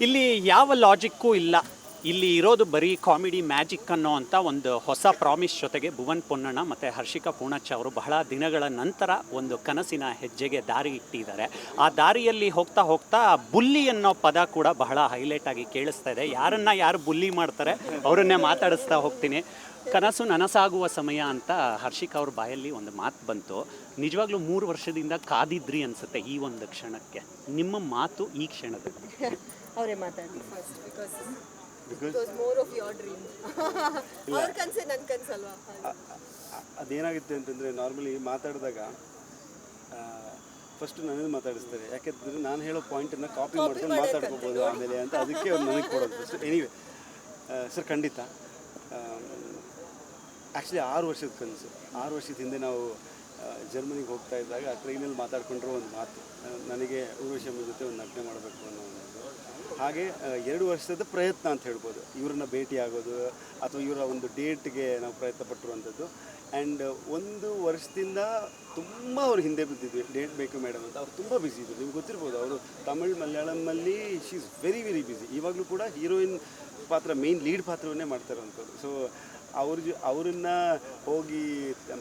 ಇಲ್ಲಿ ಯಾವ ಲಾಜಿಕ್ಕೂ ಇಲ್ಲ. ಇಲ್ಲಿ ಇರೋದು ಬರೀ ಕಾಮಿಡಿ ಮ್ಯಾಜಿಕ್ ಅನ್ನೋ ಅಂತ ಒಂದು ಹೊಸ ಪ್ರಾಮಿಸ್ ಜೊತೆಗೆ ಭುವನ್ ಪೊನ್ನಣ್ಣ ಮತ್ತು ಹರ್ಷಿಕಾ ಪೂಣಚ್ಚ ಅವರು ಬಹಳ ದಿನಗಳ ನಂತರ ಒಂದು ಕನಸಿನ ಹೆಜ್ಜೆಗೆ ದಾರಿ ಇಟ್ಟಿದ್ದಾರೆ. ಆ ದಾರಿಯಲ್ಲಿ ಹೋಗ್ತಾ ಹೋಗ್ತಾ ಬುಲ್ಲಿ ಅನ್ನೋ ಪದ ಕೂಡ ಬಹಳ ಹೈಲೈಟ್ ಆಗಿ ಕೇಳಿಸ್ತಾ ಇದೆ. ಯಾರು ಬುಲ್ಲಿ ಮಾಡ್ತಾರೆ ಅವರನ್ನೇ ಮಾತಾಡಿಸ್ತಾ ಹೋಗ್ತೀನಿ. ಕನಸು ನನಸಾಗುವ ಸಮಯ ಅಂತ ಹರ್ಷಿಕಾ ಅವ್ರ ಬಾಯಲ್ಲಿ ಒಂದು ಮಾತು ಬಂತು. ನಿಜವಾಗ್ಲೂ 3 ವರ್ಷದಿಂದ ಕಾದಿದ್ರಿ ಅನ್ಸುತ್ತೆ ಈ ಒಂದು ಕ್ಷಣಕ್ಕೆ. ನಿಮ್ಮ ಮಾತು ಈ ಕ್ಷಣದಲ್ಲಿ ಅವರೇ ಮಾತಾಡಿ first because more of your dream. ಅವ್ರ ಕನಸೇ ನನ್ನ ಕನಸಲ್ವಾ? ಅದೇನಾಗುತ್ತೆ ಅಂತಂದರೆ ನಾರ್ಮಲಿ ಮಾತಾಡಿದಾಗ ಫಸ್ಟ್ ನನಗೆ ಮಾತಾಡಿಸ್ತಾರೆ. ಯಾಕೆಂತಂದರೆ ನಾನು ಹೇಳೋ ಪಾಯಿಂಟನ್ನು ಕಾಪಿ ಮಾಡ್ಕೊಂಡು ಮಾತಾಡ್ಕೋಬೋದು ಆಮೇಲೆ ಅಂತ, ಅದಕ್ಕೆ ಅವ್ರು ನನಗೆ ಕೊಡೋದು ಫಸ್ಟ್. ಎನಿವೆ ಸರ್, ಖಂಡಿತ ಆ್ಯಕ್ಚುಲಿ 6 ವರ್ಷದ ಕನಸು. 6 ವರ್ಷದ ಹಿಂದೆ ನಾವು ಜರ್ಮನಿಗೆ ಹೋಗ್ತಾ ಇದ್ದಾಗ ಟ್ರೈನಲ್ಲಿ ಮಾತಾಡ್ಕೊಂಡ್ರೆ ಒಂದು ಮಾತು, ನನಗೆ ಊರ್ವಶಿ ಅಮ್ಮ ಜೊತೆ ಒಂದು ನಟನೆ ಮಾಡಬೇಕು ಅನ್ನೋ ಒಂದು. ಹಾಗೆ 2 ವರ್ಷದ ಪ್ರಯತ್ನ ಅಂತ ಹೇಳ್ಬೋದು, ಇವ್ರನ್ನ ಭೇಟಿ ಆಗೋದು ಅಥವಾ ಇವರ ಒಂದು ಡೇಟ್ಗೆ ನಾವು ಪ್ರಯತ್ನ ಪಟ್ಟಿರುವಂಥದ್ದು. ಆ್ಯಂಡ್ 1 ವರ್ಷದಿಂದ ತುಂಬ ಅವ್ರು ಹಿಂದೆ ಬಿದ್ದಿದ್ವಿ. ಡೇಟ್ ಬೇಕು ಮೇಡಮ್ ಅಂತ. ಅವ್ರು ತುಂಬ ಬ್ಯುಸಿ ಇದ್ದರು, ನಿಮ್ಗೆ ಗೊತ್ತಿರ್ಬೋದು. ಅವರು ತಮಿಳ್ ಮಲಯಾಳಮಲ್ಲಿ she is very very busy. ಇವಾಗಲೂ ಕೂಡ ಹೀರೋಯಿನ್ ಪಾತ್ರ, ಮೇಯ್ನ್ ಲೀಡ್ ಪಾತ್ರವನ್ನೇ ಮಾಡ್ತಾರಂಥದ್ದು. ಸೊ ಅವರನ್ನು ಹೋಗಿ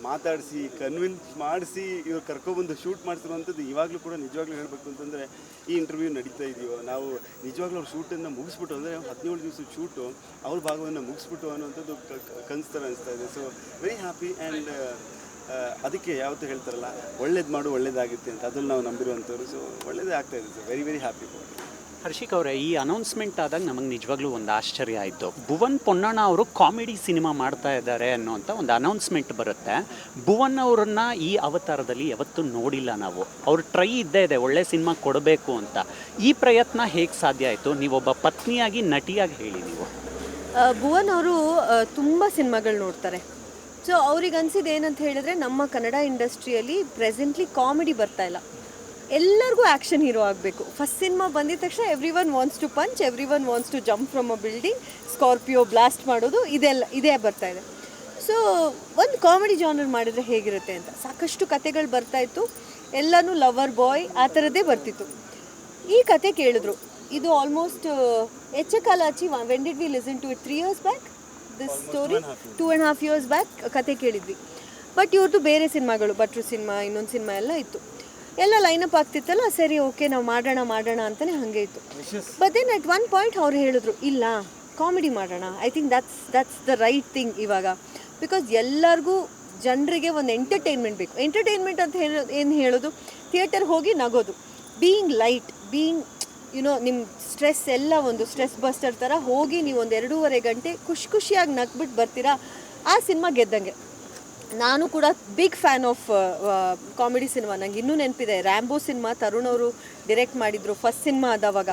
ಮಾತಾಡಿಸಿ ಕನ್ವಿನ್ಸ್ ಮಾಡಿಸಿ ಇವ್ರು ಕರ್ಕೊಬಂದು ಶೂಟ್ ಮಾಡ್ತಿರುವಂಥದ್ದು ಇವಾಗಲೂ ಕೂಡ ನಿಜವಾಗ್ಲೂ ಹೇಳಬೇಕು ಅಂತಂದರೆ, ಈ ಇಂಟರ್ವ್ಯೂ ನಡೀತಾ ಇದೆಯೋ ನಾವು ನಿಜವಾಗ್ಲೂ ಅವ್ರ ಶೂಟನ್ನು ಮುಗಿಸ್ಬಿಟ್ಟು, ಅಂದರೆ 17 ದಿವಸದ ಶೂಟು ಅವ್ರ ಭಾಗವನ್ನು ಮುಗಿಸ್ಬಿಟ್ಟು ಅನ್ನೋವಂಥದ್ದು ಕನಸು ಥರ ಅನಿಸ್ತಾ ಇದೆ. So very happy. ಆ್ಯಂಡ್ ಅದಕ್ಕೆ ಯಾವತ್ತೂ ಹೇಳ್ತಾರಲ್ಲ, ಒಳ್ಳೇದು ಮಾಡು ಒಳ್ಳೇದಾಗುತ್ತೆ ಅಂತ, ಅದ್ರಲ್ಲಿ ನಾವು ನಂಬಿರುವಂಥವ್ರು. ಸೊ ಒಳ್ಳೇದೇ ಆಗ್ತಾಯಿದೆ sir. Very very happy. Harshika ಅವರೇ, ಈ ಅನೌನ್ಸ್ಮೆಂಟ್ ಆದಾಗ ನಮಗೆ ನಿಜವಾಗ್ಲೂ ಒಂದು ಆಶ್ಚರ್ಯ ಆಯಿತು. ಭುವನ್ ಪೊನ್ನಣ್ಣ ಅವರು ಕಾಮಿಡಿ ಸಿನಿಮಾ ಮಾಡ್ತಾ ಇದ್ದಾರೆ ಅನ್ನೋಂಥ ಒಂದು ಅನೌನ್ಸ್ಮೆಂಟ್ ಬರುತ್ತೆ. ಭುವನ್ ಅವರನ್ನ ಈ ಅವತಾರದಲ್ಲಿ ಯಾವತ್ತೂ ನೋಡಿಲ್ಲ ನಾವು. ಅವ್ರ ಟ್ರೈ ಇದ್ದೇ ಇದೆ ಒಳ್ಳೆ ಸಿನಿಮಾ ಕೊಡಬೇಕು ಅಂತ. ಈ ಪ್ರಯತ್ನ ಹೇಗೆ ಸಾಧ್ಯ ಆಯಿತು? ನೀವೊಬ್ಬ ಪತ್ನಿಯಾಗಿ, ನಟಿಯಾಗಿ ಹೇಳಿ ನೀವು. ಭುವನ್ ಅವರು ತುಂಬ ಸಿನಿಮಾಗಳು ನೋಡ್ತಾರೆ. ಸೊ ಅವ್ರಿಗೆ ಅನಿಸಿದ್ದು ಏನಂತ ಹೇಳಿದ್ರೆ, ನಮ್ಮ ಕನ್ನಡ ಇಂಡಸ್ಟ್ರಿಯಲ್ಲಿ ಪ್ರೆಸೆಂಟ್ಲಿ ಕಾಮಿಡಿ ಬರ್ತಾ ಇಲ್ಲ, ಎಲ್ಲರಿಗೂ ಆ್ಯಕ್ಷನ್ ಹೀರೋ ಆಗಬೇಕು. ಫಸ್ಟ್ ಸಿನಿಮಾ ಬಂದಿದ ತಕ್ಷಣ every one wants to punch, every one wants to jump from a building, Scorpio blast ಮಾಡೋದು, ಇದೇ ಬರ್ತಾ ಇದೆ. ಸೊ ಒಂದು ಕಾಮಿಡಿ ಜಾನರ್ ಮಾಡಿದರೆ ಹೇಗಿರುತ್ತೆ ಅಂತ ಸಾಕಷ್ಟು ಕತೆಗಳು ಬರ್ತಾಯಿತ್ತು. ಎಲ್ಲನೂ ಲವರ್ ಬಾಯ್ ಆ ಥರದ್ದೇ ಬರ್ತಿತ್ತು. ಈ ಕತೆ ಕೇಳಿದ್ರು, ಇದು ಆಲ್ಮೋಸ್ಟ್ ಎಚ್ಚಕಾಲಾಚಿ. When did we listen to it? 3 years back this story. 2.5 years back ಕತೆ ಕೇಳಿದ್ವಿ. ಬಟ್ ಇವ್ರದ್ದು ಬೇರೆ ಸಿನಿಮಾಗಳು, ಭಟ್ರು ಸಿನಿಮಾ, ಇನ್ನೊಂದು ಸಿನಿಮಾ ಎಲ್ಲ ಇತ್ತು. ಎಲ್ಲ ಲೈನಪ್ ಆಗ್ತಿತ್ತಲ್ಲ, ಸರಿ ಓಕೆ ನಾವು ಮಾಡೋಣ ಅಂತಲೇ ಹಾಗೆ ಇತ್ತು. But then at one point ಅವ್ರು ಹೇಳಿದ್ರು, ಇಲ್ಲ ಕಾಮಿಡಿ ಮಾಡೋಣ. I think that's the right thing ಇವಾಗ. ಬಿಕಾಸ್ ಎಲ್ಲರಿಗೂ ಜನರಿಗೆ ಒಂದು ಎಂಟರ್ಟೈನ್ಮೆಂಟ್ ಬೇಕು. ಎಂಟರ್ಟೈನ್ಮೆಂಟ್ ಅಂತ ಏನು ಹೇಳೋದು? ಥಿಯೇಟರ್ ಹೋಗಿ ನಗೋದು, ಬೀಯಿಂಗ್ ಲೈಟ್, ಬೀಯಿಂಗ್ ನಿಮ್ಮ ಸ್ಟ್ರೆಸ್ ಎಲ್ಲ ಒಂದು ಸ್ಟ್ರೆಸ್ ಬಸ್ಟರ್ ಥರ ಹೋಗಿ ನೀವು ಒಂದು 2.5 ಗಂಟೆ ಖುಷಿಯಾಗಿ ನಗ್ಬಿಟ್ಟು ಬರ್ತೀರಾ, ಆ ಸಿನಿಮಾ ಗೆದ್ದಂಗೆ. ನಾನು ಕೂಡ big fan of comedy cinema. ನಂಗೆ ಇನ್ನೂ ನೆನಪಿದೆ, ರ್ಯಾಂಬೋ ಸಿನಿಮಾ ತರುಣ್ ಅವರು ಡಿರೆಕ್ಟ್ ಮಾಡಿದರು. ಫಸ್ಟ್ ಸಿನಿಮಾ ಆದವಾಗ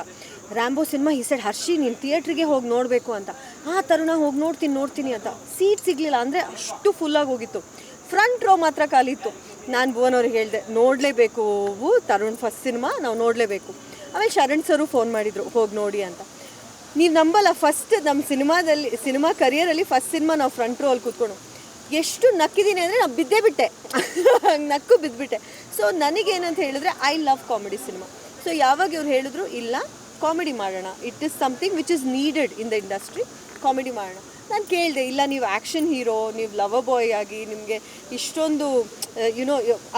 ರ್ಯಾಂಬೋ ಸಿನಿಮಾ ಈ ಸೈಡ್ ಹರ್ಷಿ ನೀನು ಥಿಯೇಟ್ರಿಗೆ ಹೋಗಿ ನೋಡಬೇಕು ಅಂತ. ತರುಣ ಹೋಗಿ ನೋಡ್ತೀನಿ ಅಂತ. ಸೀಟ್ ಸಿಗಲಿಲ್ಲ, ಅಂದರೆ ಅಷ್ಟು ಫುಲ್ಲಾಗಿ ಹೋಗಿತ್ತು. ಫ್ರಂಟ್ ರೋ ಮಾತ್ರ ಖಾಲಿತ್ತು. ನಾನು ಭುವನ್ ಅವ್ರಿಗೆ ಹೇಳಿದೆ, ನೋಡಲೇಬೇಕು ತರುಣ್ ಫಸ್ಟ್ ಸಿನಿಮಾ, ನಾವು ನೋಡಲೇಬೇಕು. ಆಮೇಲೆ ಶರಣ್ ಸರು ಫೋನ್ ಮಾಡಿದರು, ಹೋಗಿ ನೋಡಿ ಅಂತ. ನೀವು ನಂಬಲ್ಲ, ಫಸ್ಟ್ ನಮ್ಮ ಸಿನಿಮಾ ಕರಿಯರಲ್ಲಿ ಫಸ್ಟ್ ಸಿನಿಮಾ ನಾವು ಫ್ರಂಟ್ ರೋ ಅಲ್ಲಿ ಕೂತ್ಕೊಂಡು ಎಷ್ಟು ನಕ್ಕಿದ್ದೀನಿ ಅಂದರೆ ನಾನು ಬಿದ್ದೇ ಬಿಟ್ಟೆ. ನಕ್ಕು ಬಿದ್ದುಬಿಟ್ಟೆ. ಸೊ ನನಗೇನಂತ ಹೇಳಿದ್ರೆ, I love comedy cinema. So ಯಾವಾಗ ಇವ್ರು ಹೇಳಿದ್ರು, ಇಲ್ಲ ಕಾಮಿಡಿ ಮಾಡೋಣ, it is something which is needed in the industry, comedy ಮಾಡೋಣ. ನಾನು ಕೇಳಿದೆ, ಇಲ್ಲ ನೀವು ಆ್ಯಕ್ಷನ್ ಹೀರೋ, ನೀವು ಲವರ್ ಬಾಯ್ ಆಗಿ ನಿಮಗೆ ಇಷ್ಟೊಂದು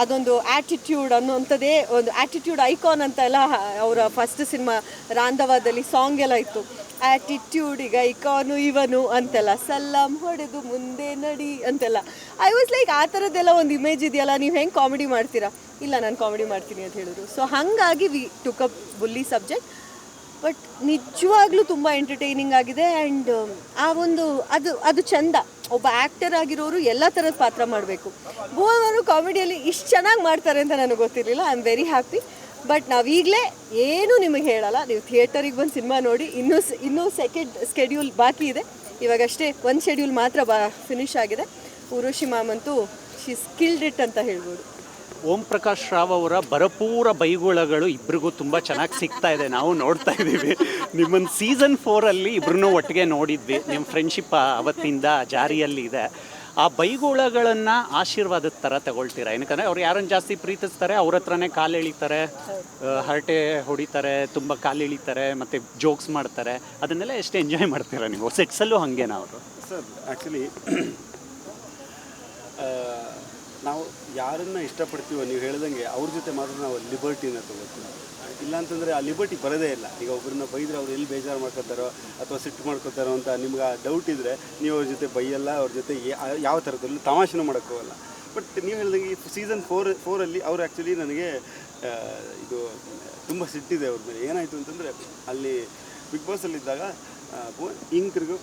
ಅದೊಂದು ಆ್ಯಟಿಟ್ಯೂಡ್ ಅನ್ನೋಂಥದ್ದೇ ಒಂದು ಆ್ಯಟಿಟ್ಯೂಡ್ ಐಕಾನ್ ಅಂತೆಲ್ಲ ಅವರ ಫಸ್ಟ್ ಸಿನಿಮಾ ರಾಂಧವಾದಲ್ಲಿ ಸಾಂಗ್ ಎಲ್ಲ ಇತ್ತು. ಆ್ಯಟಿಟ್ಯೂಡ್ ಈಗ ಐಕಾನು ಇವನು ಅಂತೆಲ್ಲ, ಸಲಾಂ ಹೊಡೆದು ಮುಂದೆ ನಡಿ ಅಂತೆಲ್ಲ. ಐ ವಾಸ್ ಲೈಕ್, ಆ ಥರದ್ದೆಲ್ಲ ಒಂದು ಇಮೇಜ್ ಇದೆಯಲ್ಲ, ನೀವು ಹೆಂಗೆ ಕಾಮಿಡಿ ಮಾಡ್ತೀರಾ? ಇಲ್ಲ ನಾನು ಕಾಮಿಡಿ ಮಾಡ್ತೀನಿ ಅಂತ ಹೇಳಿದ್ರು. ಸೊ ಹಾಗಾಗಿ we took up ಬುಲ್ಲಿ subject. But ನಿಜವಾಗ್ಲೂ ತುಂಬ ಎಂಟರ್ಟೈನಿಂಗ್ ಆಗಿದೆ. ಆ್ಯಂಡ್ ಆ ಒಂದು ಅದು ಚಂದ. ಒಬ್ಬ ಆ್ಯಕ್ಟರ್ ಆಗಿರೋರು ಎಲ್ಲ ಥರದ ಪಾತ್ರ ಮಾಡಬೇಕು. ಭುವನ್ ಅವರು ಕಾಮಿಡಿಯಲ್ಲಿ ಇಷ್ಟು ಚೆನ್ನಾಗಿ ಮಾಡ್ತಾರೆ ಅಂತ ನನಗೆ ಗೊತ್ತಿರಲಿಲ್ಲ. I am very happy. But ನಾವೀಗಲೇ ಏನೂ ನಿಮಗೆ ಹೇಳಲ್ಲ, ನೀವು ಥಿಯೇಟರಿಗೆ ಬಂದು ಸಿನಿಮಾ ನೋಡಿ. ಇನ್ನೂ ಸೆಕೆಂಡ್ ಸ್ಕೆಡ್ಯೂಲ್ ಬಾಕಿ ಇದೆ. ಇವಾಗಷ್ಟೇ ಒಂದು ಶೆಡ್ಯೂಲ್ ಮಾತ್ರ ಫಿನಿಶ್ ಆಗಿದೆ. ಊರ್ವಶಿ ಮ್ಯಾಮ್ ಅಂತೂ ಶಿ ಸ್ಕಿಲ್ಡ್ ಇಟ್ ಅಂತ ಹೇಳ್ಬೋದು. ಓಂ ಪ್ರಕಾಶ್ ರಾವ್ ಅವರ ಭರಪೂರ ಬೈಗುಳಗಳು ಇಬ್ರಿಗೂ ತುಂಬ ಚೆನ್ನಾಗಿ ಸಿಗ್ತಾ ಇದೆ, ನಾವು ನೋಡ್ತಾ ಇದ್ದೀವಿ. ನಿಮ್ಮನ್ನು ಸೀಸನ್ 4 ಇಬ್ಬರೂ ಒಟ್ಟಿಗೆ ನೋಡಿದ್ವಿ. ನಿಮ್ಮ ಫ್ರೆಂಡ್ಶಿಪ್ ಅವತ್ತಿಂದ ಜಾರಿಯಲ್ಲಿ ಇದೆ. ಆ ಬೈಗುಳಗಳನ್ನು ಆಶೀರ್ವಾದದ ಥರ ತಗೊಳ್ತೀರಾ? ಏನಕ್ಕಂದರೆ ಅವ್ರು ಯಾರನ್ನು ಜಾಸ್ತಿ ಪ್ರೀತಿಸ್ತಾರೆ ಅವ್ರ ಹತ್ರನೇ ಕಾಲು ಎಳಿತಾರೆ, ಹರಟೆ ಹೊಡಿತಾರೆ, ತುಂಬ ಕಾಲು ಎಳಿತಾರೆ, ಮತ್ತು ಜೋಕ್ಸ್ ಮಾಡ್ತಾರೆ. ಅದನ್ನೆಲ್ಲ ಎಷ್ಟು ಎಂಜಾಯ್ ಮಾಡ್ತೀರಾ ನೀವು? ಸೆಟ್ಸಲ್ಲೂ ಹಾಗೇನಾ ಅವರು? ಸರ್ ಆ್ಯಕ್ಚುಲಿ ನಾವು ಯಾರನ್ನು ಇಷ್ಟಪಡ್ತೀವೋ ನೀವು ಹೇಳ್ದಂಗೆ ಅವ್ರ ಜೊತೆ ಮಾತ್ರ ನಾವು ಲಿಬರ್ಟಿನ ತಗೋತೀವಿ. ಇಲ್ಲಾಂತಂದರೆ ಆ ಲಿಬರ್ಟಿ ಬರೋದೇ ಇಲ್ಲ. ಈಗ ಒಬ್ಬರನ್ನ ಬೈದರೆ ಅವ್ರು ಎಲ್ಲಿ ಬೇಜಾರು ಮಾಡ್ಕೊತಾರೋ ಅಥವಾ ಸಿಟ್ಟು ಮಾಡ್ಕೊತಾರೋ ಅಂತ ನಿಮ್ಗೆ ಆ ಡೌಟ್ ಇದ್ದರೆ ನೀವು ಅವ್ರ ಜೊತೆ ಬೈಯಲ್ಲ, ಅವ್ರ ಜೊತೆ ಯಾವ ಥರದಲ್ಲೂ ತಮಾಷೆನೂ ಮಾಡೋಕ್ಕೋಗಲ್ಲ. ಬಟ್ ನೀವು ಹೇಳ್ದಂಗೆ ಈ ಸೀಸನ್ 4 ಅವರು ಆ್ಯಕ್ಚುಲಿ ನನಗೆ ಇದು ತುಂಬ ಸಿಟ್ಟಿದೆ ಅವ್ರ ಮೇಲೆ. ಏನಾಯಿತು ಅಂತಂದರೆ ಅಲ್ಲಿ ಬಿಗ್ ಬಾಸಲ್ಲಿದ್ದಾಗ ಹಿಂಗೆ ತಿರುಗು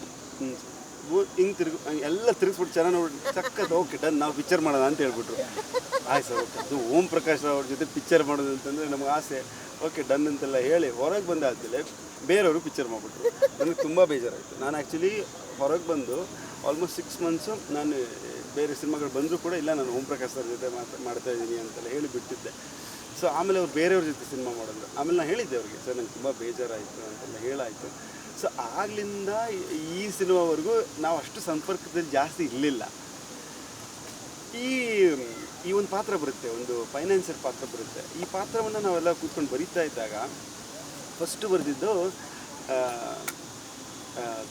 ಎಲ್ಲ ತಿರುಗಿಸ್ಬಿಟ್ಟು ಚೆನ್ನಾಗಿ ನೋಡಿ ಸಕ್ಕತ್ ಓಕೆ ಡನ್ ನಾವು ಪಿಕ್ಚರ್ ಮಾಡೋಣ ಅಂತ ಹೇಳ್ಬಿಟ್ರು. ಆಯ್ತು ಸರ್ ಓಕೆ, ಅದು ಓಂ ಪ್ರಕಾಶ್ ಅವ್ರ ಜೊತೆ ಪಿಕ್ಚರ್ ಮಾಡೋದು ಅಂತಂದರೆ ನಮಗೆ ಆಸೆ. ಓಕೆ ಡನ್ ಅಂತೆಲ್ಲ ಹೇಳಿ ಹೊರಗೆ ಬಂದಾದಮೇಲೆ ಬೇರೆಯವರು ಪಿಕ್ಚರ್ ಮಾಡಿಬಿಟ್ರು. ನನಗೆ ತುಂಬ ಬೇಜಾರಾಯಿತು. ನಾನು ಆ್ಯಕ್ಚುಲಿ ಹೊರಗೆ ಬಂದು ಆಲ್ಮೋಸ್ಟ್ 6 ಮಂತ್ಸು ನಾನು ಬೇರೆ ಸಿನಿಮಾಗಳು ಬಂದರೂ ಕೂಡ ಇಲ್ಲ ನಾನು ಓಂ ಪ್ರಕಾಶ್ ಅವ್ರ ಜೊತೆ ಮಾಡ್ತಾಯಿದ್ದೀನಿ ಅಂತೆಲ್ಲ ಹೇಳಿ ಬಿಟ್ಟಿದ್ದೆ. ಸೊ ಆಮೇಲೆ ಅವ್ರು ಬೇರೆಯವ್ರ ಜೊತೆ ಸಿನಿಮಾ ಮಾಡಿದ್ರು. ಆಮೇಲೆ ನಾನು ಹೇಳಿದ್ದೆ ಅವ್ರಿಗೆ ಸರ್ ನಂಗೆ ತುಂಬ ಬೇಜಾರಾಯಿತು ಅಂತೆಲ್ಲ ಹೇಳಾಯಿತು. ಸೊ ಆಗ್ಲಿಂದ ಈ ಸಿನಿಮಾವರೆಗೂ ನಾವು ಅಷ್ಟು ಸಂಪರ್ಕದಲ್ಲಿ ಜಾಸ್ತಿ ಇರಲಿಲ್ಲ. ಈ ಒಂದು ಪಾತ್ರ ಬರುತ್ತೆ, ಒಂದು ಫೈನಾನ್ಸಿಯರ್ ಪಾತ್ರ ಬರುತ್ತೆ. ಈ ಪಾತ್ರವನ್ನು ನಾವೆಲ್ಲ ಕೂತ್ಕೊಂಡು ಬರೀತಾ ಇದ್ದಾಗ ಫಸ್ಟು ಬರೆದಿದ್ದು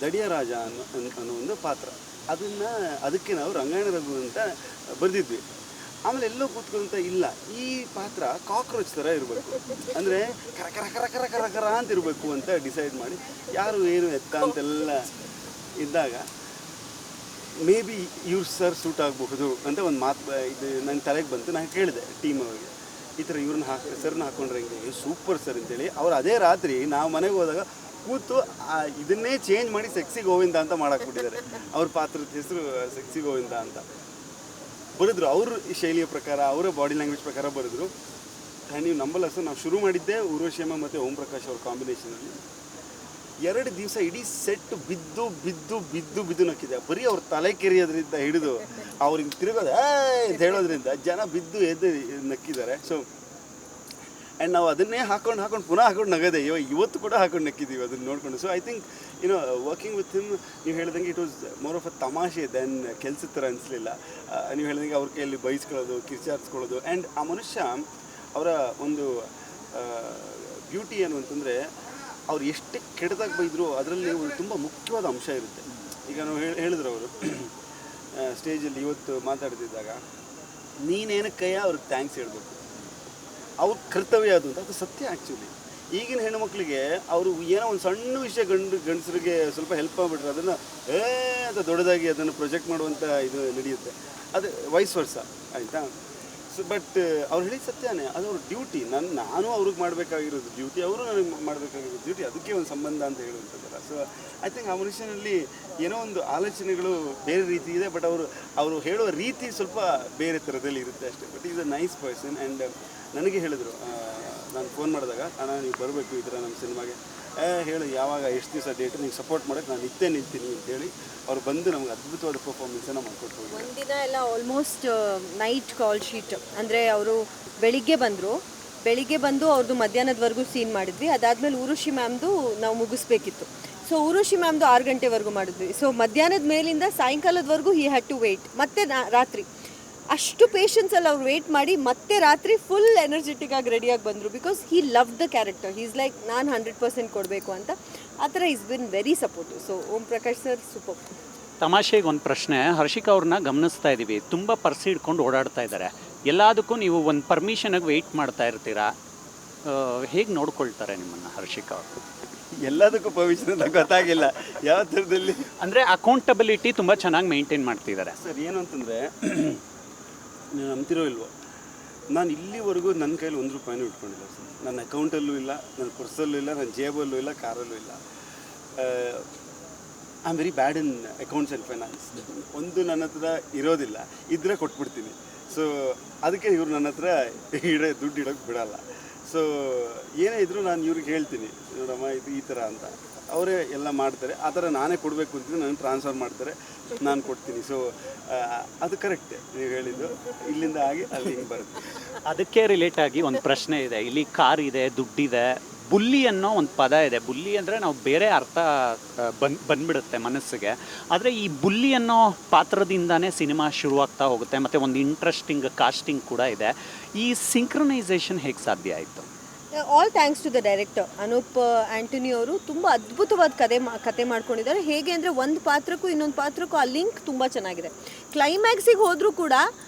ದಡಿಯ ರಾಜ ಅನ್ನೋ ಒಂದು ಪಾತ್ರ. ಅದಕ್ಕೆ ನಾವು ರಂಗಾಯಣ ರಘು ಅಂತ ಬರೆದಿದ್ವಿ. ಆಮೇಲೆ ಎಲ್ಲೋ ಕೂತ್ಕೊಂತ ಇಲ್ಲ ಈ ಪಾತ್ರ ಕಾಕ್ರೋಚ್ ಥರ ಇರಬೇಕು, ಅಂದರೆ ಕರ ಕರ ಕರ ಕರ ಕರ ಕರ ಅಂತ ಇರಬೇಕು ಅಂತ ಡಿಸೈಡ್ ಮಾಡಿ ಯಾರು ಏನು ಎತ್ತ ಅಂತೆಲ್ಲ ಇದ್ದಾಗ ಮೇ ಬಿ ಇವ್ರು ಸರ್ ಸೂಟ್ ಆಗಬಹುದು ಅಂತ ಒಂದು ಮಾತು ಇದು ನನ್ನ ತಲೆಗೆ ಬಂತು. ನಾನು ಕೇಳಿದೆ ಟೀಮ್ ಅವರಿಗೆ ಈ ಥರ ಇವ್ರನ್ನ ಸರ್ನ ಹಾಕ್ಕೊಂಡ್ರೆ ಹಿಂಗೆ ಸೂಪರ್ ಸರ್ ಅಂತೇಳಿ. ಅವ್ರು ಅದೇ ರಾತ್ರಿ ನಾವು ಮನೆಗೆ ಹೋದಾಗ ಕೂತು ಇದನ್ನೇ ಚೇಂಜ್ ಮಾಡಿ ಸೆಕ್ಸಿ ಗೋವಿಂದ ಅಂತ ಮಾಡಾಕ್ಬಿಟ್ಟಿದ್ದಾರೆ. ಅವ್ರ ಪಾತ್ರದ ಹೆಸರು ಸೆಕ್ಸಿ ಗೋವಿಂದ ಅಂತ ಬರೆದ್ರು. ಅವ್ರ ಶೈಲಿಯ ಪ್ರಕಾರ ಅವರ ಬಾಡಿ ಲ್ಯಾಂಗ್ವೇಜ್ ಪ್ರಕಾರ ಬರೆದ್ರು. ನೀವು ನಂಬಲ್ಲ ಸರ್, ನಾವು ಶುರು ಮಾಡಿದ್ದೆ ಊರ್ವಶಿಯಮ್ಮ ಮತ್ತು ಓಂ ಪ್ರಕಾಶ್ ಅವ್ರ ಕಾಂಬಿನೇಷನಲ್ಲಿ. 2 ದಿವಸ ಇಡೀ ಸೆಟ್ ಬಿದ್ದು ಬಿದ್ದು ಬಿದ್ದು ಬಿದ್ದು ನಕ್ಕಿದೆ. ಬರೀ ಅವ್ರ ತಲೆ ಕೆರೆಯೋದ್ರಿಂದ ಹಿಡಿದು ಅವ್ರಿಗೆ ತಿರುಗೋದು ಅಂತ ಹೇಳೋದ್ರಿಂದ ಜನ ಬಿದ್ದು ಎದ್ದು ನಕ್ಕಿದ್ದಾರೆ. ಸೊ ಆ್ಯಂಡ್ ನಾವು ಅದನ್ನೇ ಹಾಕೊಂಡು ಪುನಃ ಹಾಕೊಂಡು ನಗದೆ ಇವತ್ತು ಕೂಡ ಹಾಕೊಂಡು ನಕ್ಕಿದ್ದೀವಿ ಅದನ್ನು ನೋಡಿಕೊಂಡು. So I think working with him ನೀವು ಹೇಳ್ದಂಗೆ it was more of a ತಮಾಷೆ ದೆನ್ ಕೆಲಸದ ಥರ ಅನಿಸ್ಲಿಲ್ಲ. ನೀವು ಹೇಳ್ದಂಗೆ ಅವ್ರ ಕೈಯಲ್ಲಿ ಬೈಸ್ಕೊಳ್ಳೋದು, ಕಿರ್ಚಾರಿಸ್ಕೊಳ್ಳೋದು. ಆ್ಯಂಡ್ ಆ ಮನುಷ್ಯ ಅವರ ಒಂದು ಬ್ಯೂಟಿ ಏನು ಅಂತಂದರೆ ಅವ್ರು ಎಷ್ಟೇ ಕೆಟ್ಟದಾಗಿ ಬೈದರೂ ಅದರಲ್ಲಿ ಒಂದು ತುಂಬ ಮುಖ್ಯವಾದ ಅಂಶ ಇರುತ್ತೆ. ಈಗ ನಾವು ಹೇಳಿದ್ರು ಅವರು ಸ್ಟೇಜಲ್ಲಿ ಇವತ್ತು ಮಾತಾಡ್ತಿದ್ದಾಗ ನೀನೇನಕ್ಕಯ್ಯ ಅವ್ರಿಗೆ ಥ್ಯಾಂಕ್ಸ್ ಹೇಳ್ಬೇಕು, ಅವ್ರ ಕರ್ತವ್ಯ ಅದು ಅಂತ. ಅದು ಸತ್ಯ ಆ್ಯಕ್ಚುಲಿ. ಈಗಿನ ಹೆಣ್ಣುಮಕ್ಳಿಗೆ ಅವರು ಏನೋ ಒಂದು ಸಣ್ಣ ವಿಷಯ ಗಂಡಸರಿಗೆ ಸ್ವಲ್ಪ ಹೆಲ್ಪ್ ಮಾಡಿಬಿಟ್ರೆ ಅದನ್ನು ಅಂತ ದೊಡ್ಡದಾಗಿ ಅದನ್ನು ಪ್ರೊಜೆಕ್ಟ್ ಮಾಡುವಂಥ ಇದು ನಡೆಯುತ್ತೆ. ಅದು ವೈಸ್ ವರ್ಷ ಆಯಿತಾ. ಸೊ ಬಟ್ ಅವ್ರು ಹೇಳಿದ ಸತ್ಯನೇ, ಅದು ಅವ್ರ ಡ್ಯೂಟಿ. ನಾನು ಅವ್ರಿಗೆ ಮಾಡಬೇಕಾಗಿರೋದು ಡ್ಯೂಟಿ, ಅವರು ನನಗೆ ಮಾಡಬೇಕಾಗಿರೋದು ಡ್ಯೂಟಿ. ಅದಕ್ಕೆ ಒಂದು ಸಂಬಂಧ ಅಂತ ಹೇಳುವಂಥದ್ದಲ್ಲ. ಸೊ ಐ ಥಿಂಕ್ ಆ ಮನುಷ್ಯನಲ್ಲಿ ಏನೋ ಒಂದು ಆಲೋಚನೆಗಳು ಬೇರೆ ರೀತಿ ಇದೆ, ಬಟ್ ಅವರು ಹೇಳುವ ರೀತಿ ಸ್ವಲ್ಪ ಬೇರೆ ಥರದಲ್ಲಿ ಇರುತ್ತೆ ಅಷ್ಟೇ. But is a nice person. And ನನಗೆ ಹೇಳಿದರು, ನಾನು ಫೋನ್ ಮಾಡಿದಾಗ ಅಣ್ಣ ನೀವು ಬರಬೇಕು ಈ ಥರ ನಮ್ಮ ಸಿನಿಮಾಗೆ. ಹೇಳಿ ಯಾವಾಗ ಎಷ್ಟು ದಿವಸ ಡೇಟು ನೀವು ಸಪೋರ್ಟ್ ಮಾಡೋಕ್ಕೆ ನಾನು ನಿಂತೀನಿ ಅಂತೇಳಿ ಅವ್ರು ಬಂದು ನಮ್ಗೆ ಅದ್ಭುತವಾದ ಪರ್ಫಾರ್ಮೆನ್ಸನ್ನು ಮಾಡಿಕೊಟ್ರು. ಒಂದಿನ ಎಲ್ಲ ಆಲ್ಮೋಸ್ಟ್ ನೈಟ್ ಕಾಲ್ ಶೀಟ್, ಅಂದರೆ ಅವರು ಬೆಳಿಗ್ಗೆ ಬಂದು ಅವ್ರದ್ದು ಮಧ್ಯಾಹ್ನದವರೆಗೂ ಸೀನ್ ಮಾಡಿದ್ವಿ. ಅದಾದಮೇಲೆ ಊರುಷಿ ಮ್ಯಾಮ್ದು ನಾವು ಮುಗಿಸ್ಬೇಕಿತ್ತು. ಸೊ ಊರುಷಿ ಮ್ಯಾಮ್ದು 6 ಗಂಟೆವರೆಗೂ ಮಾಡಿದ್ವಿ. ಸೊ ಮಧ್ಯಾಹ್ನದ ಮೇಲಿಂದ ಸಾಯಂಕಾಲದವರೆಗೂ ಹಿ ಹ್ಯಾಡ್ ಟು ವೆಯ್ಟ್. ಮತ್ತೆ ರಾತ್ರಿ ಅಷ್ಟು ಪೇಷನ್ಸಲ್ಲಿ ಅವ್ರು ವೆಯ್ಟ್ ಮಾಡಿ ಮತ್ತೆ ರಾತ್ರಿ ಫುಲ್ ಎನರ್ಜೆಟಿಕ್ ಆಗಿ ರೆಡಿಯಾಗಿ ಬಂದರು. Because he love the character. He's like ನಾನು 100% ಕೊಡಬೇಕು ಅಂತ. ಆ ಥರ is been very supportive. So Om Prakash sir super. ತಮಾಷೆಗೆ ಒಂದು ಪ್ರಶ್ನೆ, ಹರ್ಷಿಕಾ ಅವ್ರನ್ನ ಗಮನಿಸ್ತಾ ಇದ್ದೀವಿ, ತುಂಬ ಪರ್ಸ್ ಹಿಡ್ಕೊಂಡು ಓಡಾಡ್ತಾ ಇದ್ದಾರೆ. ಎಲ್ಲದಕ್ಕೂ ನೀವು ಒಂದು ಪರ್ಮಿಷನಾಗಿ ವೆಯ್ಟ್ ಮಾಡ್ತಾ ಇರ್ತೀರಾ, ಹೇಗೆ ನೋಡ್ಕೊಳ್ತಾರೆ ನಿಮ್ಮನ್ನು ಹರ್ಷಿಕಾ ಅವರು? ಎಲ್ಲದಕ್ಕೂ ಪರ್ಮಿಷನ್ ಅಂತ ಗೊತ್ತಾಗಿಲ್ಲ ಯಾವ ಥರದಲ್ಲಿ. ಅಂದರೆ ಅಕೌಂಟಬಿಲಿಟಿ ತುಂಬ ಚೆನ್ನಾಗಿ ಮೇಂಟೈನ್ ಮಾಡ್ತಿದ್ದಾರೆ ಸರ್. ಏನು ಅಂತಂದರೆ ನೀವು ನಂಬ್ತಿರೋ ಇಲ್ವೋ, ನಾನು ಇಲ್ಲಿವರೆಗೂ ನನ್ನ ಕೈಲಿ 1 ರೂಪಾಯಿನೂ ಇಟ್ಕೊಂಡಿಲ್ಲ ಸರ್. ನನ್ನ ಅಕೌಂಟಲ್ಲೂ ಇಲ್ಲ, ನನ್ನ ಪರ್ಸಲ್ಲೂ ಇಲ್ಲ, ನನ್ನ ಜೇಬಲ್ಲೂ ಇಲ್ಲ, ಕಾರಲ್ಲೂ ಇಲ್ಲ. I am very bad in accounts and finance. ಒಂದು ನನ್ನ ಹತ್ರ ಇರೋದಿಲ್ಲ, ಇದ್ದರೆ ಕೊಟ್ಬಿಡ್ತೀನಿ. ಸೊ ಅದಕ್ಕೆ ಇವರು ನನ್ನ ಹತ್ರ ದುಡ್ಡು ಇಡೋಕ್ಕೆ ಬಿಡೋಲ್ಲ. ಸೊ ಏನೇ ಇದ್ದರೂ ನಾನು ಇವ್ರಿಗೆ ಹೇಳ್ತೀನಿ, ನೋಡಮ್ಮ ಇದು ಈ ಥರ ಅಂತ. ಅವರೇ ಎಲ್ಲ ಮಾಡ್ತಾರೆ. ಆ ಥರ ನಾನೇ ಕೊಡಬೇಕು ಅಂತಿದ್ರೆ ನಾನು ಟ್ರಾನ್ಸ್ಫರ್ ಮಾಡ್ತಾರೆ, ನಾನು ಕೊಡ್ತೀನಿ. ಸೊ ಅದು ಕರೆಕ್ಟೇ ನೀವು ಹೇಳಿದ್ದು. ಇಲ್ಲಿಂದ ಆಗಿ ಅಲ್ಲಿ ಹಿಂಗೆ ಬರುತ್ತೆ. ಅದಕ್ಕೆ ರಿಲೇಟ್ ಆಗಿ ಒಂದು ಪ್ರಶ್ನೆ ಇದೆ. ಇಲ್ಲಿ ಕಾರ್ ಇದೆ, ದುಡ್ಡಿದೆ, ಬುಲ್ಲಿ ಅನ್ನೋ ಒಂದು ಪದ ಇದೆ. ಬುಲ್ಲಿ ಅಂದರೆ ನಾವು ಬೇರೆ ಅರ್ಥ ಬಂದ್ಬಿಡುತ್ತೆ ಮನಸ್ಸಿಗೆ. ಆದರೆ ಈ ಬುಲ್ಲಿ ಅನ್ನೋ ಪಾತ್ರದಿಂದನೇ ಸಿನಿಮಾ ಶುರುವಾಗ್ತಾ ಹೋಗುತ್ತೆ, ಮತ್ತು ಒಂದು ಇಂಟ್ರೆಸ್ಟಿಂಗ್ ಕಾಸ್ಟಿಂಗ್ ಕೂಡ ಇದೆ. ಈ ಸಿಂಕ್ರನೈಸೇಷನ್ ಹೇಗೆ ಸಾಧ್ಯ ಆಯಿತು? All thanks to the director Anoop Antony ಅವರು. ತುಂಬ ಅದ್ಭುತವಾದ ಕತೆ ಮಾಡ್ಕೊಂಡಿದ್ದಾರೆ. ಹೇಗೆ ಅಂದರೆ ಒಂದು ಪಾತ್ರಕ್ಕೂ ಇನ್ನೊಂದು ಪಾತ್ರಕ್ಕೂ ಆ ಲಿಂಕ್ ತುಂಬ ಚೆನ್ನಾಗಿದೆ. ಕ್ಲೈಮ್ಯಾಕ್ಸಿಗೆ ಹೋದರೂ ಕೂಡ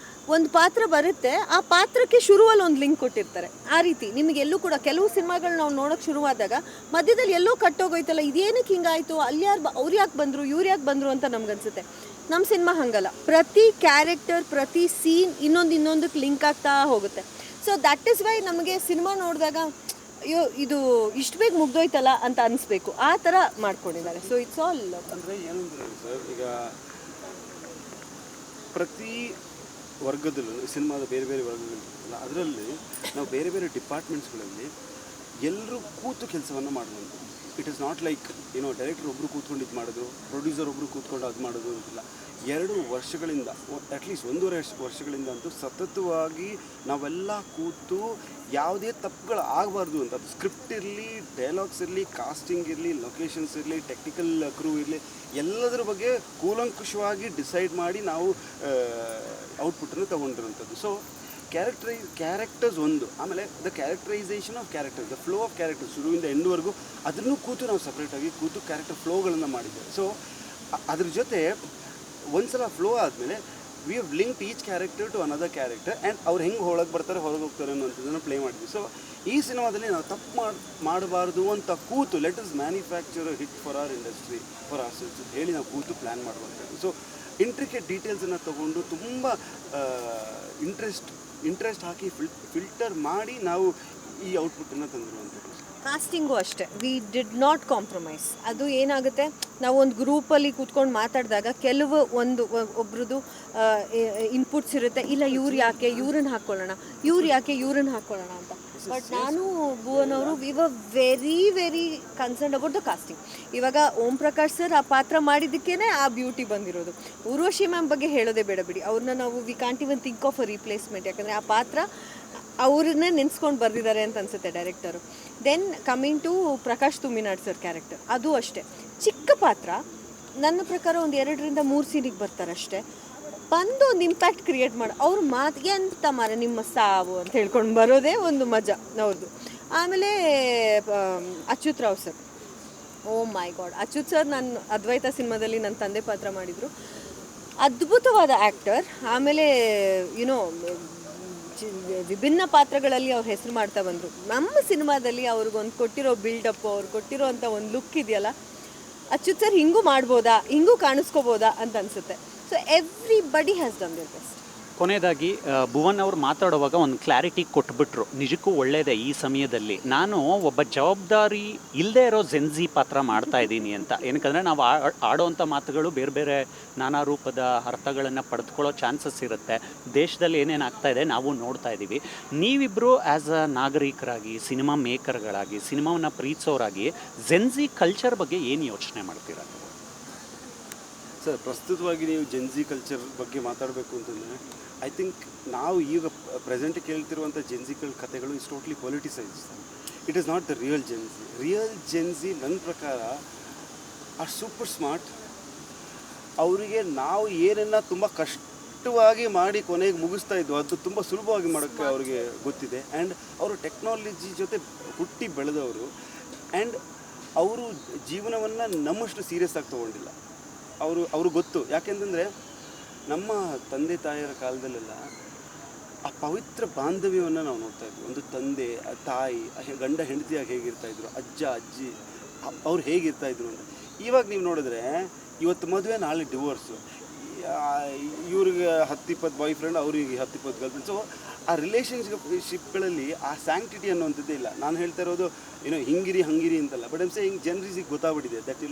ಒಂದು ಪಾತ್ರ ಬರುತ್ತೆ, ಆ ಪಾತ್ರಕ್ಕೆ ಶುರುವಲ್ಲಿ ಒಂದು ಲಿಂಕ್ ಕೊಟ್ಟಿರ್ತಾರೆ. ಆ ರೀತಿ ನಿಮಗೆಲ್ಲೂ ಕೂಡ ಕೆಲವು ಸಿನಿಮಾಗಳು ನಾವು ನೋಡೋಕ್ಕೆ ಶುರುವಾದಾಗ ಮಧ್ಯದಲ್ಲಿ ಎಲ್ಲೋ ಕಟ್ಟೋಗೋಯ್ತಲ್ಲ, ಇದೇನಕ್ಕೆ ಹಿಂಗಾಯಿತು, ಅಲ್ಲಿ ಅವ್ರು ಯಾಕೆ ಬಂದರು, ಇವ್ರು ಯಾಕೆ ಬಂದರು ಅಂತ ನಮ್ಗನ್ಸುತ್ತೆ. ನಮ್ಮ ಸಿನಿಮಾ ಹಾಗಲ್ಲ. ಪ್ರತಿ ಕ್ಯಾರೆಕ್ಟರ್, ಪ್ರತಿ ಸೀನ್ ಇನ್ನೊಂದಕ್ಕೆ ಲಿಂಕ್ ಆಗ್ತಾ ಹೋಗುತ್ತೆ. ಸೊ ದ್ಯಾಟ್ ಈಸ್ ವೈ ನಮಗೆ ಸಿನಿಮಾ ನೋಡಿದಾಗ ಅಯ್ಯೋ ಇದು ಇಷ್ಟು ಬೇಗ ಮುಗ್ದೋಯ್ತಲ್ಲ ಅಂತ ಅನಿಸ್ಬೇಕು, ಆ ಥರ ಮಾಡ್ಕೊಂಡಿದ್ದಾರೆ. ಸೊ ಇಟ್ಸ್ ಆಲ್ ಅಂದರೆ ಏನಂದ್ರೆ ಸರ್, ಈಗ ಪ್ರತಿ ವರ್ಗದಲ್ಲೂ ಸಿನಿಮಾದ ಬೇರೆ ಬೇರೆ ವರ್ಗಗಳಿರ್ತಲ್ಲ, ಅದರಲ್ಲಿ ನಾವು ಬೇರೆ ಬೇರೆ ಡಿಪಾರ್ಟ್ಮೆಂಟ್ಸ್ಗಳಲ್ಲಿ ಎಲ್ಲರೂ ಕೂತು ಕೆಲಸವನ್ನು ಮಾಡುವಂಥದ್ದು. It is not like director ಒಬ್ಬರು ಕೂತ್ಕೊಂಡು ಇದು ಮಾಡೋದು, ಪ್ರೊಡ್ಯೂಸರ್ ಒಬ್ಬರು ಕೂತ್ಕೊಂಡು ಅದು ಮಾಡೋದು ಅಂತಿಲ್ಲ. 2 ವರ್ಷಗಳಿಂದ ಅಟ್ಲೀಸ್ಟ್ 1.5 ವರ್ಷಗಳಿಂದ ಅಂತೂ ಸತತವಾಗಿ ನಾವೆಲ್ಲ ಕೂತು ಯಾವುದೇ ತಪ್ಪುಗಳು ಆಗಬಾರ್ದು ಅಂತ, ಅದು ಸ್ಕ್ರಿಪ್ಟ್ ಇರಲಿ, ಡೈಲಾಗ್ಸ್ ಇರಲಿ, ಕಾಸ್ಟಿಂಗ್ ಇರಲಿ, ಲೊಕೇಶನ್ಸ್ ಇರಲಿ, ಟೆಕ್ನಿಕಲ್ ಕ್ರೂ ಇರಲಿ, ಎಲ್ಲದರ ಬಗ್ಗೆ ಕೂಲಂಕುಷವಾಗಿ ಡಿಸೈಡ್ ಮಾಡಿ ನಾವು ಔಟ್ಪುಟ್ಟನ್ನು ತೊಗೊಂಡಿರೋಂಥದ್ದು. ಸೊ ಕ್ಯಾರೆಕ್ಟರ್ಸ್ ಒಂದು, ಆಮೇಲೆ the characterisation of characters, the flow of characters ಶುರುವಿಂದ ಎಂಡ್ವರೆಗೂ ಅದನ್ನು ಕೂತು ನಾವು ಸಪ್ರೇಟಾಗಿ ಕೂತು ಕ್ಯಾರೆಕ್ಟರ್ ಫ್ಲೋಗಳನ್ನು ಮಾಡಿದ್ದೇವೆ. ಸೊ ಅದ್ರ ಜೊತೆ ಒಂದ್ಸಲ ಫ್ಲೋ ಆದಮೇಲೆ we have linked each character to another character and ಅವ್ರು ಹೆಂಗೆ ಹೊರಗೆ ಬರ್ತಾರೆ ಹೊರಗೆ ಹೋಗ್ತಾರೆ ಅನ್ನೋಂಥದ್ದನ್ನು ಪ್ಲೇ ಮಾಡಿದ್ವಿ. ಸೊ ಈ ಸಿನಿಮಾದಲ್ಲಿ ನಾವು ತಪ್ಪು ಮಾಡಬಾರ್ದು ಅಂತ ಕೂತು let us manufacture hit for our industry, for our selves ಹೇಳಿ ನಾವು ಕೂತು ಪ್ಲ್ಯಾನ್ ಮಾಡುವಂಥದ್ದು. ಸೊ ಇಂಟ್ರಿಕೇಟ್ ಡೀಟೇಲ್ಸನ್ನು ತೊಗೊಂಡು ತುಂಬ ಇಂಟ್ರೆಸ್ಟ್ ಹಾಕಿ ಫಿಲ್ಟರ್ ಮಾಡಿ ನಾವು ಈ ಔಟ್ಪುಟ್ಟನ್ನು ತಂದಿರುವಂಥದ್ದು. ಕಾಸ್ಟಿಂಗು ಅಷ್ಟೇ, ವಿ ಡಿಡ್ ನಾಟ್ ಕಾಂಪ್ರಮೈಸ್. ಅದು ಏನಾಗುತ್ತೆ, ನಾವು ಒಂದು ಗ್ರೂಪಲ್ಲಿ ಕೂತ್ಕೊಂಡು ಮಾತಾಡಿದಾಗ ಕೆಲವು ಒಬ್ರದ್ದು ಇನ್ಪುಟ್ಸ್ ಇರುತ್ತೆ, ಇಲ್ಲ ಇವ್ರು ಯಾಕೆ ಇವ್ರನ್ನ ಹಾಕ್ಕೊಳ್ಳೋಣ, ಇವ್ರು ಯಾಕೆ ಇವ್ರನ್ನ ಹಾಕ್ಕೊಳ್ಳೋಣ ಅಂತ. ಬಟ್ ನಾನು ಭುವನ್ ಅವರು we were very concerned about the casting. ಇವಾಗ ಓಂ ಪ್ರಕಾಶ್ ಸರ್ ಆ ಪಾತ್ರ ಮಾಡಿದ್ದಕ್ಕೇ ಆ ಬ್ಯೂಟಿ ಬಂದಿರೋದು. ಊರ್ವಶಿ ಮ್ಯಾಮ್ ಬಗ್ಗೆ ಹೇಳೋದೇ ಬೇಡ ಬಿಡಿ, ಅವ್ರನ್ನ ನಾವು we can't even think of a replacement. ಯಾಕಂದರೆ ಆ ಪಾತ್ರ ಅವ್ರನ್ನೇ ನೆನೆಸ್ಕೊಂಡು ಬರ್ದಿದ್ದಾರೆ ಅಂತ ಅನಿಸುತ್ತೆ director. Then coming to Prakash Thuminad sir character, ಅದು ಅಷ್ಟೇ ಚಿಕ್ಕ ಪಾತ್ರ. ನನ್ನ ಪ್ರಕಾರ ಒಂದು 2-3 ಸೀನಿಗೆ ಬರ್ತಾರೆ ಅಷ್ಟೇ, ಬಂದು ಒಂದು ಇಂಪ್ಯಾಕ್ಟ್ ಕ್ರಿಯೇಟ್ ಮಾಡಿ ಅವ್ರ ಮಾತಿಗೆ ಅಂತ ಮಾರೆ ನಿಮ್ಮ ಸಾವು ಅಂತ ಹೇಳ್ಕೊಂಡು ಬರೋದೇ ಒಂದು ಮಜಾ ಅವ್ರದ್ದು. ಆಮೇಲೆ ಅಚ್ಯುತ್ ರಾವ್ ಸರ್, ಓ ಮೈ ಗಾಡ್, ಅಚ್ಯುತ್ ಸರ್ ನಾನು ಅದ್ವೈತ ಸಿನಿಮಾದಲ್ಲಿ ನನ್ನ ತಂದೆ ಪಾತ್ರ ಮಾಡಿದರು, ಅದ್ಭುತವಾದ ಆ್ಯಕ್ಟರ್. ಆಮೇಲೆ ವಿಭಿನ್ನ ಪಾತ್ರಗಳಲ್ಲಿ ಅವ್ರ ಹೆಸರು ಮಾಡ್ತಾ ಬಂದರು. ನಮ್ಮ ಸಿನಿಮಾದಲ್ಲಿ ಅವ್ರಿಗೊಂದು ಕೊಟ್ಟಿರೋ ಬಿಲ್ಡಪ್, ಅವ್ರು ಕೊಟ್ಟಿರೋ ಅಂಥ ಒಂದು ಲುಕ್ ಇದೆಯಲ್ಲ, ಅಚ್ಯುತ್ ಸರ್ ಹಿಂಗೂ ಮಾಡ್ಬೋದಾ, ಹಿಂಗೂ ಕಾಣಿಸ್ಕೋಬೋದಾ ಅಂತ ಅನಿಸುತ್ತೆ. So everybody has done there best. ಕೊನೆಯದಾಗಿ ಭುವನ್ ಅವರು ಮಾತಾಡುವಾಗ ಒಂದು ಕ್ಲಾರಿಟಿ ಕೊಟ್ಬಿಟ್ರು, ನಿಜಕ್ಕೂ ಒಳ್ಳೆಯದೇ ಈ ಸಮಯದಲ್ಲಿ. ನಾನು ಒಬ್ಬ ಜವಾಬ್ದಾರಿ ಇಲ್ಲದೆ ಇರೋ ಜೆನ್ಜಿ ಪಾತ್ರ ಮಾಡ್ತಾ ಇದ್ದೀನಿ ಅಂತ. ಏನಕ್ಕಂದರೆ ನಾವು ಆಡೋವಂಥ ಮಾತುಗಳು ಬೇರೆ ಬೇರೆ ನಾನಾ ರೂಪದ ಅರ್ಥಗಳನ್ನು ಪಡೆದುಕೊಳ್ಳೋ ಚಾನ್ಸಸ್ ಇರುತ್ತೆ. ದೇಶದಲ್ಲಿ ಏನೇನು ಆಗ್ತಾ ಇದೆ ನಾವು ನೋಡ್ತಾ ಇದ್ದೀವಿ. ನೀವಿಬ್ಬರು ಆ್ಯಸ್ ಅ ನಾಗರಿಕರಾಗಿ, ಸಿನಿಮಾ ಮೇಕರ್ಗಳಾಗಿ, ಸಿನಿಮಾವನ್ನು ಪ್ರೀತಿಸೋರಾಗಿ ಜೆನ್ಜಿ ಕಲ್ಚರ್ ಬಗ್ಗೆ ಏನು ಯೋಚನೆ ಮಾಡ್ತೀರಾ? ಸರ್, ಪ್ರಸ್ತುತವಾಗಿ ನೀವು ಜೆನ್ಜಿ ಕಲ್ಚರ್ ಬಗ್ಗೆ ಮಾತಾಡಬೇಕು ಅಂತಂದರೆ ಐ ಥಿಂಕ್ ನಾವು ಈಗ ಪ್ರೆಸೆಂಟ್ ಕೇಳ್ತಿರುವಂಥ ಜೆನ್ಜಿಗಳ ಕಥೆಗಳು is totally politicise. It is not the real Gen Z. ನನ್ನ ಪ್ರಕಾರ ಆರ್ ಸೂಪರ್ ಸ್ಮಾರ್ಟ್. ಅವರಿಗೆ ನಾವು ಏನನ್ನ ತುಂಬ ಕಷ್ಟವಾಗಿ ಮಾಡಿ ಕೊನೆಗೆ ಮುಗಿಸ್ತಾ ಇದ್ವು ಅದು ತುಂಬ ಸುಲಭವಾಗಿ ಮಾಡೋಕ್ಕೆ ಅವ್ರಿಗೆ ಗೊತ್ತಿದೆ. ಆ್ಯಂಡ್ ಅವರು ಟೆಕ್ನಾಲಜಿ ಜೊತೆ ಹುಟ್ಟಿ ಬೆಳೆದವರು. ಆ್ಯಂಡ್ ಅವರು ಜೀವನವನ್ನು ನಮ್ಮಷ್ಟು ಸೀರಿಯಸ್ ಆಗಿ ತೊಗೊಂಡಿಲ್ಲ. ಅವರು ಗೊತ್ತು. ಯಾಕೆಂತಂದರೆ ನಮ್ಮ ತಂದೆ ತಾಯಿಯರ ಕಾಲದಲ್ಲೆಲ್ಲ ಆ ಪವಿತ್ರ ಬಾಂಧವ್ಯವನ್ನು ನಾವು ನೋಡ್ತಾ ಇದ್ವಿ. ಒಂದು ತಂದೆ, ತಾಯಿ, ಗಂಡ ಹೆಂಡತಿಯಾಗಿ ಹೇಗಿರ್ತಾಯಿದ್ರು, ಅಜ್ಜ ಅಜ್ಜಿ ಅವ್ರು ಹೇಗಿರ್ತಾಯಿದ್ರು ಅಂತ. ಇವಾಗ ನೀವು ನೋಡಿದ್ರೆ ಇವತ್ತು ಮದುವೆ, ನಾಳೆ ಡಿವೋರ್ಸು, ಇವ್ರಿಗೆ 10-20 ಬಾಯ್ ಫ್ರೆಂಡ್, ಅವ್ರಿಗೆ 10-20 ಗರ್ಲ್ ಫ್ರೆಂಡ್. ಸೊ ಆ ರಿಲೇಷನ್ಶಿಪ್ಗಳಲ್ಲಿ ಆ ಸ್ಯಾಂಕ್ಟಿಟಿ ಅನ್ನೋಂಥದ್ದೇ ಇಲ್ಲ. ನಾನು ಹೇಳ್ತಾ ಇರೋದು ಹಿಂಗಿರಿ ಹಂಗಿರಿ ಅಂತಲ್ಲ, ಬಟ್ ಐಮ್ ಸೇಯಿಂಗ್ ಜನರಿಗೆ ಗೊತ್ತಾಗ್ಬಿಟ್ಟಿದೆ that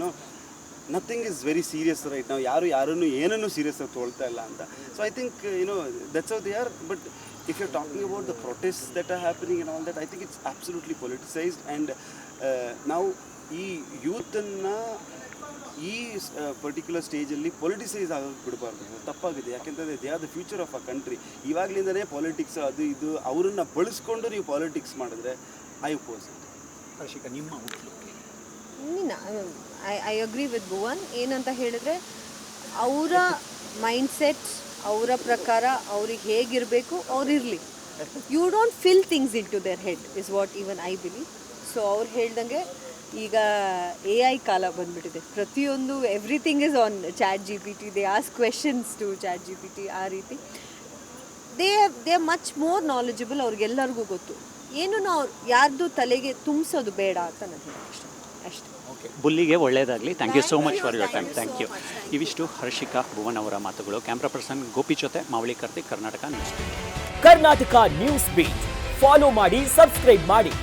nothing is very serious right ನಾವು. ಯಾರನ್ನು ಏನನ್ನೂ ಸೀರಿಯಸ್ ಆಗಿ ತೊಗೊಳ್ತಾ ಇಲ್ಲ ಅಂತ. So I think that's how they are. But if you are talking about the protest that are happening and all that, I think it's absolutely politicised. And ನಾವು ಈ ಯೂತನ್ನು ಈ ಪರ್ಟಿಕ್ಯುಲರ್ ಸ್ಟೇಜಲ್ಲಿ ಪೊಲಿಟಿಸೈಸ್ ಆಗೋಕ್ಕೆ ಬಿಡಬಾರ್ದು. ತಪ್ಪಾಗಿದೆ. ಯಾಕೆಂತಂದರೆ they are the future of a country. ಇವಾಗಲಿಂದನೇ politics ಅದು ಇದು ಅವರನ್ನು ಬಳಸ್ಕೊಂಡು ನೀವು ಪಾಲಿಟಿಕ್ಸ್ ಮಾಡಿದ್ರೆ ಐ ಅಪೋಸ್ ಇಟ್. ಹರ್ಷಿಕಾ ನಿಮ್ಮ outlook? I agree with Bhuvan. ಏನಂತ ಹೇಳಿದ್ರೆ ಅವರ ಮೈಂಡ್ಸೆಟ್, ಅವರ ಪ್ರಕಾರ ಅವ್ರಿಗೆ ಹೇಗಿರಬೇಕು ಅವ್ರಿರಲಿ. You don't fill things into their head is what even I believe. So ಅವ್ರು ಹೇಳ್ದಂಗೆ ಈಗ AI ಕಾಲ ಬಂದ್ಬಿಟ್ಟಿದೆ. ಪ್ರತಿಯೊಂದು everything is on ChatGPT. They ask questions to ChatGPT. ಆ ರೀತಿ they are much more knowledgeable. ಅವ್ರಿಗೆಲ್ಲರಿಗೂ ಗೊತ್ತು. ಏನು ನಾವು ಯಾರ್ದು ತಲೆಗೆ ತುಂಬಿಸೋದು ಬೇಡ ಅಂತ ನಾನು ಹೇಳೋದು ಅಷ್ಟೇ. ಓಕೆ, ಬುಲ್ಲಿಗೆ ಒಳ್ಳೆಯದಾಗಲಿ. Thank you so much for your time. Thank you. ಇವಿಷ್ಟು ಹರ್ಷಿಕಾ ಭುವನ್ ಅವರ ಮಾತುಗಳು. ಕ್ಯಾಮ್ರಾ ಪರ್ಸನ್ ಗೋಪಿ ಜೊತೆ ಮಾವಳಿ Karthik, Karnataka news. Karnataka news beat follow ಮಾಡಿ, ಸಬ್ಸ್ಕ್ರೈಬ್ ಮಾಡಿ.